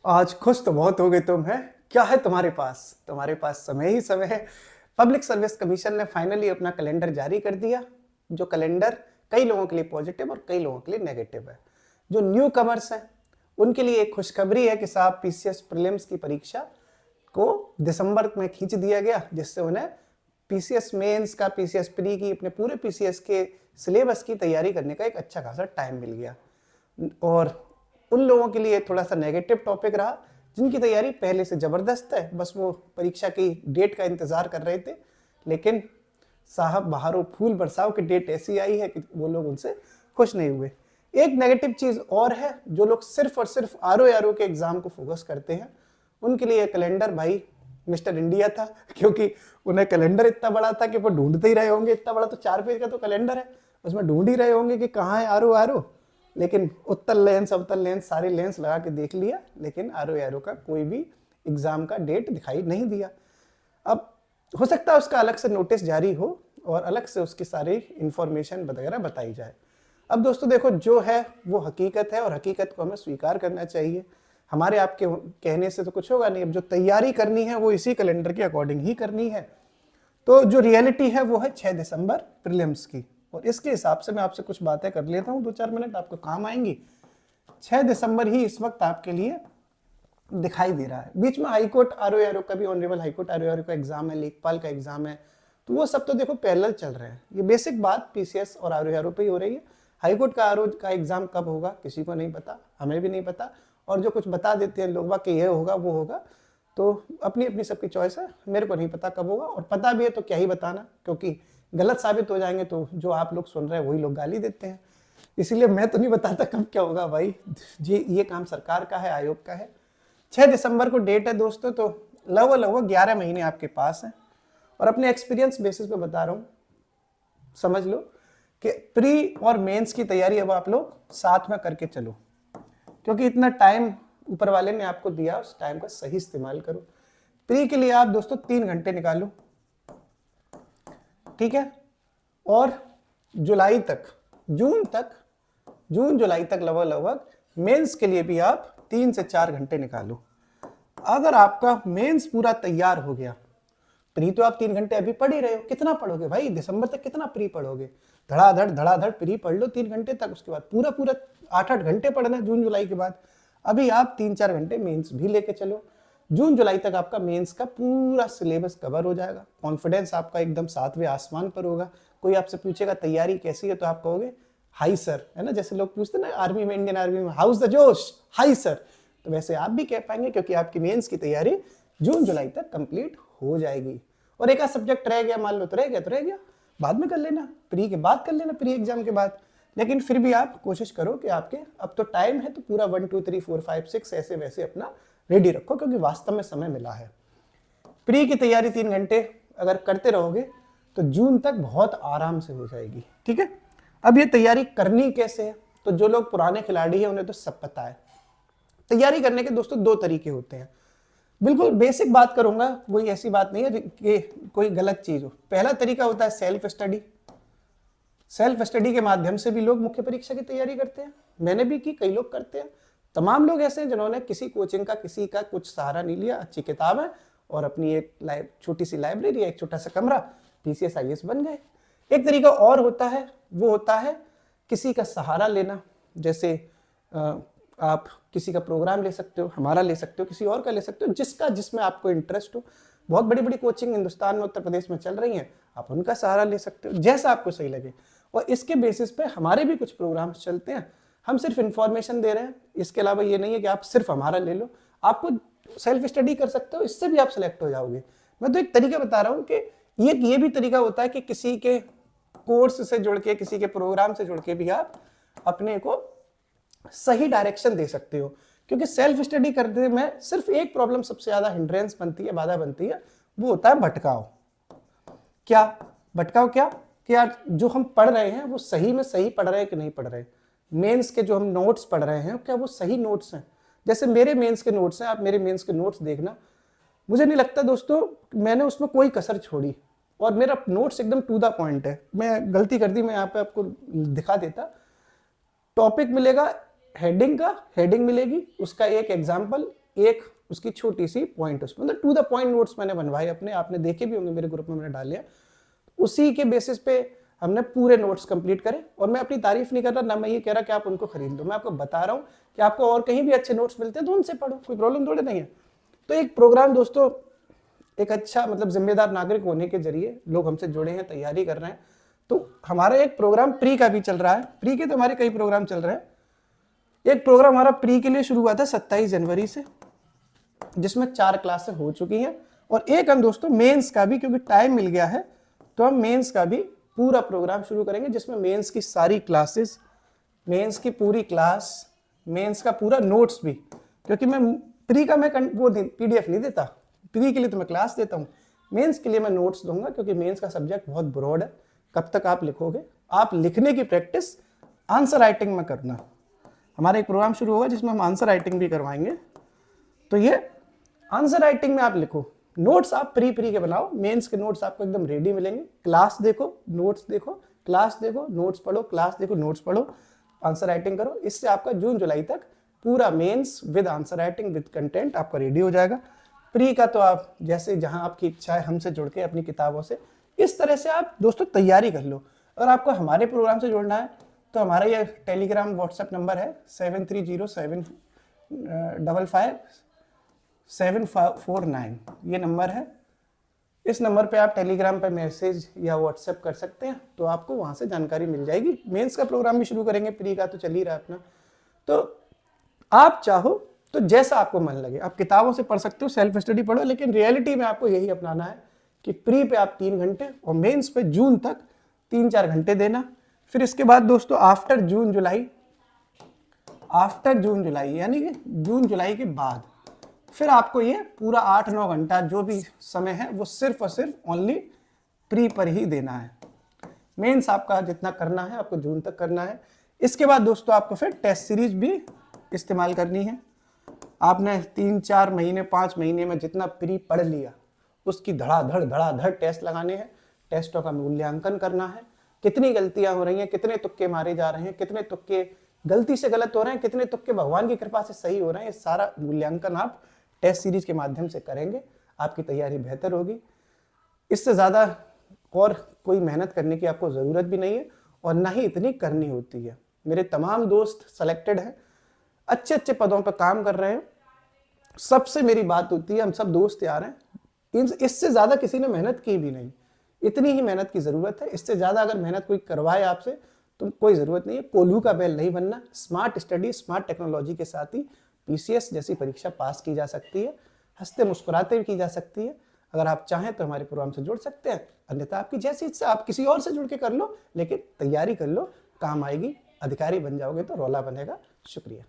आज खुश तो बहुत हो गए तुम है। क्या है तुम्हारे पास समय ही समय है। पब्लिक सर्विस कमीशन ने फाइनली अपना कैलेंडर जारी कर दिया, जो कैलेंडर कई लोगों के लिए पॉजिटिव और कई लोगों के लिए नेगेटिव है। जो न्यू कमर्स हैं उनके लिए एक खुशखबरी है कि साहब पीसीएस प्रीलिम्स की परीक्षा को दिसंबर में खींच दिया गया, जिससे उन्हें पीसीएस मेंस का, पीसीएस प्री की, अपने पूरे पीसीएस के सिलेबस की तैयारी करने का एक अच्छा खासा टाइम मिल गया। और उन लोगों के लिए थोड़ा सा नेगेटिव टॉपिक रहा जिनकी तैयारी पहले से ज़बरदस्त है, बस वो परीक्षा की डेट का इंतज़ार कर रहे थे, लेकिन साहब बहारों फूल बरसाओ की डेट ऐसी आई है कि वो लोग उनसे खुश नहीं हुए। एक नेगेटिव चीज़ और है, जो लोग सिर्फ और सिर्फ आरओ के एग्ज़ाम को फोकस करते हैं उनके लिए कैलेंडर भाई मिस्टर इंडिया था, क्योंकि उन्हें कैलेंडर इतना बड़ा था कि वो ढूंढते ही रहे होंगे। इतना बड़ा तो 4 पेज का तो कैलेंडर है, उसमें ढूंढ ही रहे होंगे कि कहाँ है आरओ। लेकिन उत्तल लेंस अवतल लेंस सारे लेंस लगा के देख लिया, लेकिन आरओ का कोई भी एग्जाम का डेट दिखाई नहीं दिया। अब हो सकता है उसका अलग से नोटिस जारी हो और अलग से उसकी सारी इंफॉर्मेशन वगैरह बताई जाए। अब दोस्तों देखो, जो है वो हकीकत है और हकीकत को हमें स्वीकार करना चाहिए। हमारे आपके कहने से तो कुछ होगा नहीं। अब जो तैयारी करनी है वो इसी कैलेंडर के अकॉर्डिंग ही करनी है। तो जो रियलिटी है वो है 6 दिसंबर प्रीलिम्स की, और इसके हिसाब से मैं आपसे कुछ बातें कर लेता हूँ, 2-4 मिनट आपको काम आएंगी। 6 दिसंबर ही इस वक्त आपके लिए दिखाई दे रहा है। बीच में हाईकोर्ट आरओ का भी, ऑनरेबल हाईकोर्ट आरओ का एग्जाम है, लेखपाल का एग्जाम है, तो वो सब तो देखो पैरेलल चल रहे हैं। ये बेसिक बात पीसीएस और आरओ पे ही हो रही है। हाईकोर्ट का आरओ का एग्जाम कब होगा किसी को नहीं पता, हमें भी नहीं पता, और जो कुछ बता देते हैं लोग कि ये होगा वो होगा, तो अपनी अपनी सबकी चॉइस है। मेरे को नहीं पता कब होगा, और पता भी है तो क्या ही बताना, क्योंकि गलत साबित हो जाएंगे तो जो आप लोग सुन रहे हैं वही लोग गाली देते हैं। इसीलिए मैं तो नहीं बताता कब क्या होगा भाई जी, ये काम सरकार का है, आयोग का है। 6 दिसंबर को डेट है दोस्तों, तो लगभग 11 महीने आपके पास हैं। और अपने एक्सपीरियंस बेसिस पे बता रहा हूँ, समझ लो कि प्री और मेंस की तैयारी अब आप लोग साथ में करके चलो, क्योंकि इतना टाइम ऊपर वाले ने आपको दिया, उस टाइम का सही इस्तेमाल करो। प्री के लिए आप दोस्तों 3 घंटे निकालो, ठीक है। और जून जुलाई तक लगभग मेंस के लिए भी आप 3 से 4 घंटे निकालो। अगर आपका मेंस पूरा तैयार हो गया, प्री तो आप 3 घंटे अभी पढ़ ही रहे हो, कितना पढ़ोगे भाई दिसंबर तक, कितना प्री पढ़ोगे? धड़ाधड़ प्री पढ़ लो 3 घंटे तक, उसके बाद पूरा 8-8 घंटे पढ़ना है जून जुलाई के बाद। अभी आप 3-4 घंटे मेंस भी लेके चलो, जून जुलाई तक आपका मेंस का पूरा सिलेबस कवर हो जाएगा। कॉन्फिडेंस आपका एकदम 7वें आसमान पर होगा। कोई आपसे पूछेगा तैयारी कैसी है तो आप कहोगे हाई सर, है ना, जैसे लोग पूछते ना आर्मी में, इंडियन आर्मी में, हाउस द जोश, हाई सर, तो वैसे आप भी कह पाएंगे, क्योंकि आपकी मेंस की तैयारी जून जुलाई तक कंप्लीट हो जाएगी। और एक आध सब्जेक्ट रह गया, मान लो तो रह गया, बाद में कर लेना, प्री के बाद कर लेना, प्री एग्जाम के बाद। लेकिन फिर भी आप कोशिश करो कि आपके अब तो टाइम है, तो पूरा 1 2 3 4 5 6 ऐसे वैसे अपना रेडी रखो, क्योंकि वास्तव में समय मिला है। प्री की तैयारी 3 घंटे अगर करते रहोगे तो जून तक बहुत आराम से हो जाएगी, ठीक है। अब ये तैयारी करनी कैसे है, तो जो लोग पुराने खिलाड़ी हैं उन्हें तो सब पता है। तैयारी करने के दोस्तों 2 तरीके होते हैं। बिल्कुल बेसिक बात करूंगा, कोई ऐसी बात नहीं है कि कोई गलत चीज हो। पहला तरीका होता है सेल्फ स्टडी। सेल्फ स्टडी के माध्यम से भी लोग मुख्य परीक्षा की तैयारी करते हैं, मैंने भी की, कई लोग करते हैं। तमाम लोग ऐसे हैं जिन्होंने किसी कोचिंग का, किसी का कुछ सहारा नहीं लिया, अच्छी किताब है और अपनी एक छोटी सी लाइब्रेरी, एक छोटा सा कमरा, पीसीएस आईएएस बन गए। एक तरीका और होता है, वो होता है किसी का सहारा लेना। जैसे आप किसी का प्रोग्राम ले सकते हो, हमारा ले सकते हो, किसी और का ले सकते हो, जिसमें आपको इंटरेस्ट हो। बहुत बड़ी बड़ी कोचिंग हिंदुस्तान में, उत्तर प्रदेश में चल रही हैं, आप उनका सहारा ले सकते हो, जैसा आपको सही लगे। और इसके बेसिस पे हमारे भी कुछ प्रोग्राम्स चलते हैं, हम सिर्फ इंफॉर्मेशन दे रहे हैं। इसके अलावा ये नहीं है कि आप सिर्फ हमारा ले लो, आपको सेल्फ स्टडी कर सकते हो, इससे भी आप सिलेक्ट हो जाओगे। मैं तो एक तरीका बता रहा हूँ कि ये भी तरीका होता है कि किसी के कोर्स से जुड़ के, किसी के प्रोग्राम से जुड़ के भी आप अपने को सही डायरेक्शन दे सकते हो। क्योंकि सेल्फ स्टडी करने में सिर्फ एक प्रॉब्लम सबसे ज्यादा हिंड्रेंस बनती है, बाधा बनती है, वो होता है भटकाव। क्या कि यार जो हम पढ़ रहे हैं वो सही में सही पढ़ रहे हैं कि नहीं पढ़ रहे। मेंस के जो हम नोट्स पढ़ रहे हैं क्या वो सही नोट्स हैं? जैसे मेरे मेंस के नोट्स हैं, आप मेरे मेंस के नोट्स देखना, मुझे नहीं लगता दोस्तों मैंने उसमें कोई कसर छोड़ी, और मेरा नोट्स एकदम टू द पॉइंट है। मैं गलती कर दी, मैं यहाँ पे आपको दिखा देता। टॉपिक मिलेगा हेडिंग का, हेडिंग मिलेगी, उसका एक एग्जाम्पल, एक उसकी छोटी सी पॉइंट, उसमें मतलब टू द पॉइंट नोट्स मैंने बनवाए अपने, आपने देखे भी होंगे मेरे ग्रुप में मैंने डाले। उसी के बेसिस पे हमने पूरे नोट्स कंप्लीट करे। और मैं अपनी तारीफ नहीं कर रहा, ना मैं ये कह रहा कि आप उनको खरीद लो, मैं आपको बता रहा हूँ कि आपको और कहीं भी अच्छे नोट्स मिलते हैं तो उनसे पढ़ो, कोई प्रॉब्लम थोड़े नहीं है। तो एक प्रोग्राम दोस्तों, एक अच्छा मतलब जिम्मेदार नागरिक होने के जरिए लोग हमसे जुड़े हैं, तैयारी कर रहे हैं। तो हमारा एक प्रोग्राम प्री का भी चल रहा है, प्री के तो हमारे कई प्रोग्राम चल रहे हैं। एक प्रोग्राम हमारा प्री के लिए शुरू हुआ था 27 जनवरी से, जिसमें 4 क्लासें हो चुकी हैं। और एक हम दोस्तों मेंस का भी, क्योंकि टाइम मिल गया है तो हम मेंस का भी पूरा प्रोग्राम शुरू करेंगे, जिसमें मेंस की सारी क्लासेस, मेंस की पूरी क्लास, मेंस का पूरा नोट्स भी, क्योंकि मैं प्री का मैं वो PDF नहीं देता, प्री के लिए तो मैं क्लास देता हूँ, मेंस के लिए मैं नोट्स दूंगा, क्योंकि मेंस का सब्जेक्ट बहुत ब्रॉड है। कब तक आप लिखोगे, आप लिखने की प्रैक्टिस आंसर राइटिंग में करना। हमारा एक प्रोग्राम शुरू होगा जिसमें हम आंसर राइटिंग भी करवाएंगे। तो ये आंसर राइटिंग में आप लिखो, नोट्स आप प्री के बनाओ, मेंस के नोट्स आपको एकदम रेडी मिलेंगे। क्लास देखो, नोट्स देखो, क्लास देखो, नोट्स पढ़ो, क्लास देखो, नोट्स पढ़ो, आंसर राइटिंग करो। इससे आपका जून जुलाई तक पूरा mains with answer writing with content आपका रेडी हो जाएगा। प्री का तो आप जैसे जहां आपकी इच्छा है हमसे जुड़ के अपनी किताबों से इस तरह से आप दोस्तों तैयारी कर लो। अगर आपको हमारे प्रोग्राम से जुड़ना है तो हमारा ये टेलीग्राम व्हाट्सएप नंबर है 7307557449, ये नंबर है। इस नंबर पे आप टेलीग्राम पे मैसेज या व्हाट्सएप कर सकते हैं, तो आपको वहां से जानकारी मिल जाएगी। मेंस का प्रोग्राम भी शुरू करेंगे, प्री का तो चल ही रहा है अपना। तो आप चाहो तो जैसा आपको मन लगे आप किताबों से पढ़ सकते हो, सेल्फ स्टडी पढ़ो, लेकिन रियलिटी में आपको यही अपनाना है कि प्री पे आप 3 घंटे और मेंस पे जून तक 3-4 घंटे देना। फिर इसके बाद दोस्तों आफ्टर जून जुलाई यानी कि जून जुलाई के बाद फिर आपको ये पूरा 8-9 घंटा जो भी समय है वो सिर्फ और सिर्फ ओनली प्री पर ही देना है। मेंस आपका जितना करना है आपको जून तक करना है। इसके बाद दोस्तों आपको फिर टेस्ट सीरीज भी इस्तेमाल करनी है। आपने 3-4 महीने 5 महीने में जितना प्री पढ़ लिया उसकी धड़ाधड़ टेस्ट लगाने हैं, टेस्टों का मूल्यांकन करना है, कितनी गलतियां हो रही हैं, कितने तुक्के मारे जा रहे हैं, कितने तुक्के गलती से गलत हो रहे हैं, कितने तुक्के भगवान की कृपा से सही हो रहे हैं। ये सारा मूल्यांकन आप टेस्ट सीरीज के माध्यम से करेंगे, आपकी तैयारी बेहतर होगी। इससे ज़्यादा और कोई मेहनत करने की आपको ज़रूरत भी नहीं है और ना ही इतनी करनी होती है। मेरे तमाम दोस्त सेलेक्टेड हैं, अच्छे पदों पर काम कर रहे हैं, सबसे मेरी बात होती है, हम सब दोस्त यार हैं। इससे ज़्यादा किसी ने मेहनत की भी नहीं, इतनी ही मेहनत की ज़रूरत है। इससे ज़्यादा अगर मेहनत कोई करवाए आपसे तो कोई ज़रूरत नहीं है। कोल्हू का बैल नहीं बनना। स्मार्ट स्टडी, स्मार्ट टेक्नोलॉजी के साथ ही PCS जैसी परीक्षा पास की जा सकती है, हंसते मुस्कुराते भी की जा सकती है। अगर आप चाहें तो हमारे प्रोग्राम से जुड़ सकते हैं, अन्यथा आपकी जैसी इच्छा, आप किसी और से जुड़ के कर लो, लेकिन तैयारी कर लो, काम आएगी। अधिकारी बन जाओगे तो रौला बनेगा। शुक्रिया।